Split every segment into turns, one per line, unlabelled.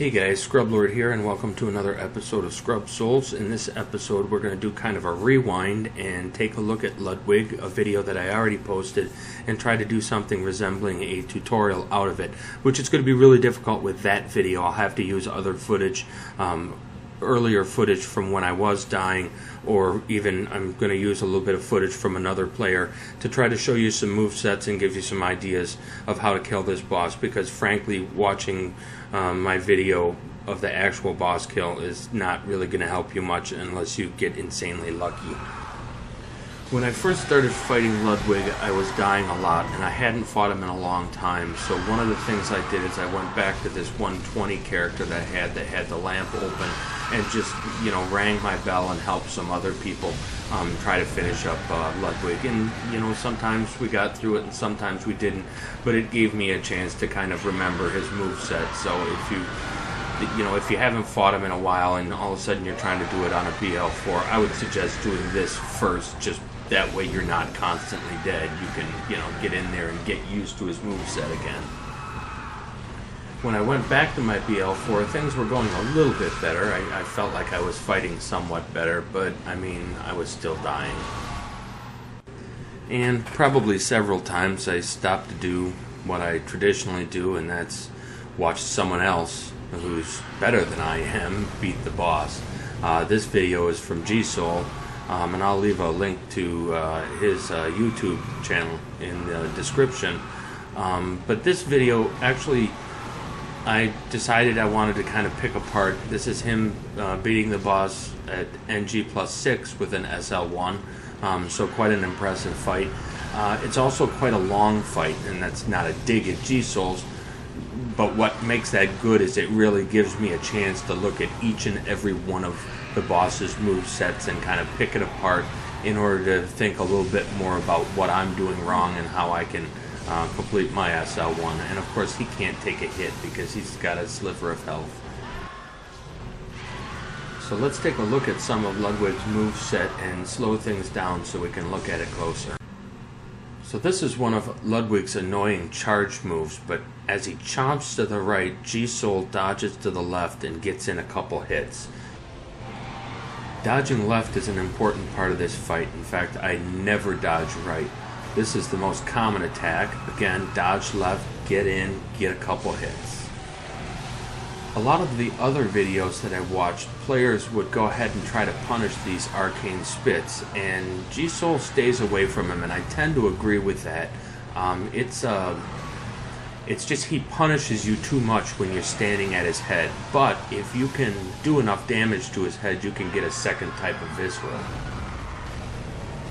Hey guys, Scrub Lord here, and welcome to another episode of Scrub Souls. In this episode, we're going to do kind of a rewind and take a look at Ludwig, a video that I already posted, and try to do something resembling a tutorial out of it, which is going to be really difficult with that video. I'll have to use other footage, earlier footage from when I was dying, or even I'm going to use a little bit of footage from another player to try to show you some movesets and give you some ideas of how to kill this boss, because frankly, watching my video of the actual boss kill is not really going to help you much unless you get insanely lucky. When I first started fighting Ludwig, I was dying a lot, and I hadn't fought him in a long time, so one of the things I did is I went back to this 120 character that I had the lamp open, and just, rang my bell and helped some other people try to finish up Ludwig. And, sometimes we got through it and sometimes we didn't, but it gave me a chance to kind of remember his moveset. So if you haven't fought him in a while and all of a sudden you're trying to do it on a BL4, I would suggest doing this first, just that way you're not constantly dead. You can, get in there and get used to his moveset again. When I went back to my BL4, things were going a little bit better. I felt like I was fighting somewhat better, but I was still dying. And probably several times I stopped to do what I traditionally do, and that's watch someone else who's better than I am beat the boss. This video is from G-Soul, and I'll leave a link to his YouTube channel in the description. But this video, actually, I decided I wanted to kind of pick apart. This is him beating the boss at NG +6 with an SL1, so quite an impressive fight. It's also quite a long fight, and that's not a dig at G-Souls, but what makes that good is it really gives me a chance to look at each and every one of the boss's movesets and kind of pick it apart in order to think a little bit more about what I'm doing wrong and how I can complete my SL1. And of course he can't take a hit because he's got a sliver of health. So let's take a look at some of Ludwig's moveset and slow things down so we can look at it closer. So this is one of Ludwig's annoying charge moves, but as he chomps to the right, G-Soul dodges to the left and gets in a couple hits. Dodging left is an important part of this fight. In fact, I never dodge right. This is the most common attack. Again, dodge left, get in, get a couple hits. A lot of the other videos that I watched, players would go ahead and try to punish these arcane spits, and G-Soul stays away from him, and I tend to agree with that. It's just he punishes you too much when you're standing at his head, but if you can do enough damage to his head, you can get a second type of visceral.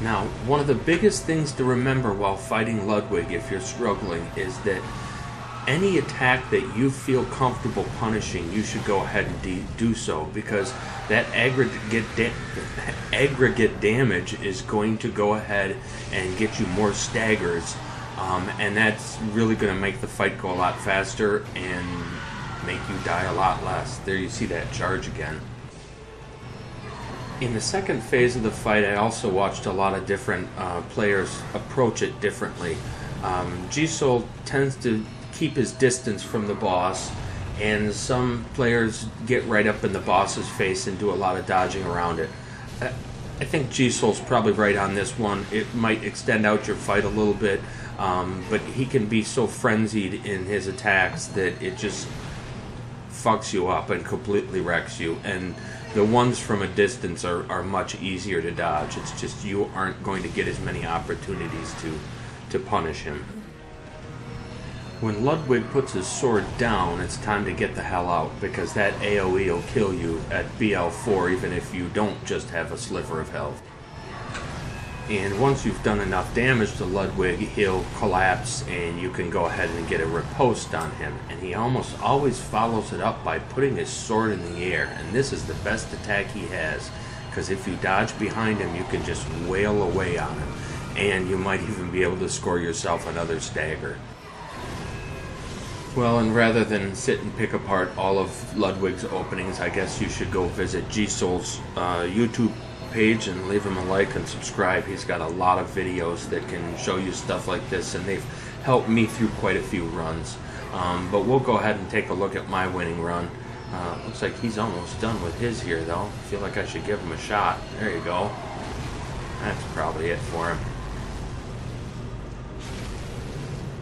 Now, one of the biggest things to remember while fighting Ludwig, if you're struggling, is that any attack that you feel comfortable punishing, you should go ahead and do so, because that aggregate damage is going to go ahead and get you more staggers, and that's really going to make the fight go a lot faster and make you die a lot less. There you see that charge again. In the second phase of the fight, I also watched a lot of different players approach it differently. G-Soul tends to keep his distance from the boss, and some players get right up in the boss's face and do a lot of dodging around it. I think G-Soul's probably right on this one. It might extend out your fight a little bit, but he can be so frenzied in his attacks that it just fucks you up and completely wrecks you, and the ones from a distance are much easier to dodge. It's just you aren't going to get as many opportunities to punish him. When Ludwig puts his sword down, it's time to get the hell out, because that AoE will kill you at BL4 even if you don't just have a sliver of health. And once you've done enough damage to Ludwig, he'll collapse and you can go ahead and get a riposte on him. And he almost always follows it up by putting his sword in the air, and this is the best attack he has, because if you dodge behind him, you can just wail away on him, and you might even be able to score yourself another stagger. Well, and rather than sit and pick apart all of Ludwig's openings, I guess you should go visit G-Soul's YouTube page and leave him a like and subscribe. He's got a lot of videos that can show you stuff like this, and they've helped me through quite a few runs. But we'll go ahead and take a look at my winning run. Looks like he's almost done with his here, though. I feel like I should give him a shot. There you go. That's probably it for him.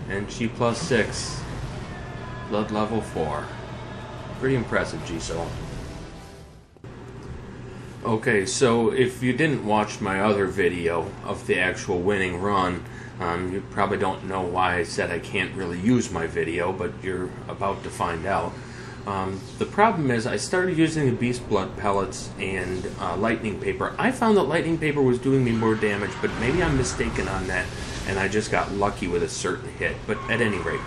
And G plus 6. Blood level 4. Pretty impressive, G-Soul. Okay, so if you didn't watch my other video of the actual winning run, you probably don't know why I said I can't really use my video, but you're about to find out. The problem is I started using the Beast Blood pellets and lightning paper. I found that lightning paper was doing me more damage, but maybe I'm mistaken on that, and I just got lucky with a certain hit. But at any rate,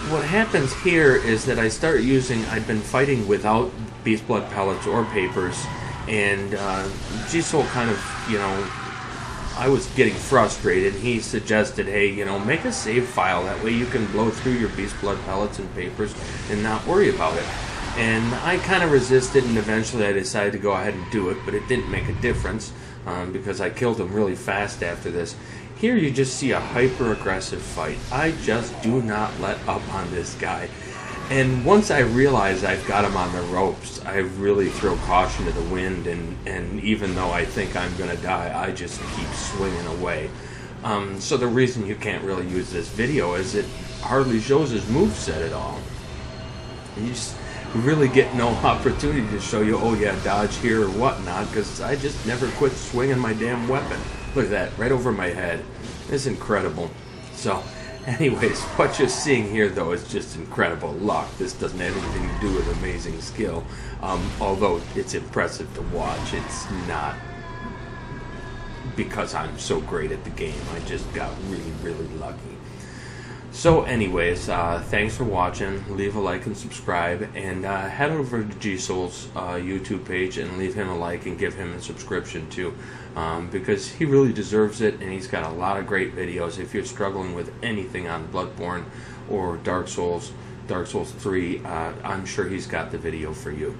what happens here is that I start using, I've been fighting without Beast Blood pellets or papers, and G-Soul kind of, you know, I was getting frustrated. He suggested, hey, you know, make a save file. That way you can blow through your Beast Blood pellets and papers and not worry about it. And I kind of resisted, and eventually I decided to go ahead and do it, but it didn't make a difference because I killed him really fast after this. Here you just see a hyper-aggressive fight. I just do not let up on this guy. And once I realize I've got him on the ropes, I really throw caution to the wind, and even though I think I'm going to die, I just keep swinging away. So the reason you can't really use this video is it hardly shows his moveset at all. You just really get no opportunity to show you, oh yeah, dodge here or whatnot, because I just never quit swinging my damn weapon. Look at that, right over my head. It's incredible. So, anyways, what you're seeing here, though, is just incredible luck. This doesn't have anything to do with amazing skill. Although it's impressive to watch, it's not because I'm so great at the game. I just got really, really lucky. So, anyways, thanks for watching. Leave a like and subscribe. And head over to G-Soul's YouTube page and leave him a like and give him a subscription, too. Because he really deserves it, and he's got a lot of great videos. If you're struggling with anything on Bloodborne or Dark Souls 3, I'm sure he's got the video for you.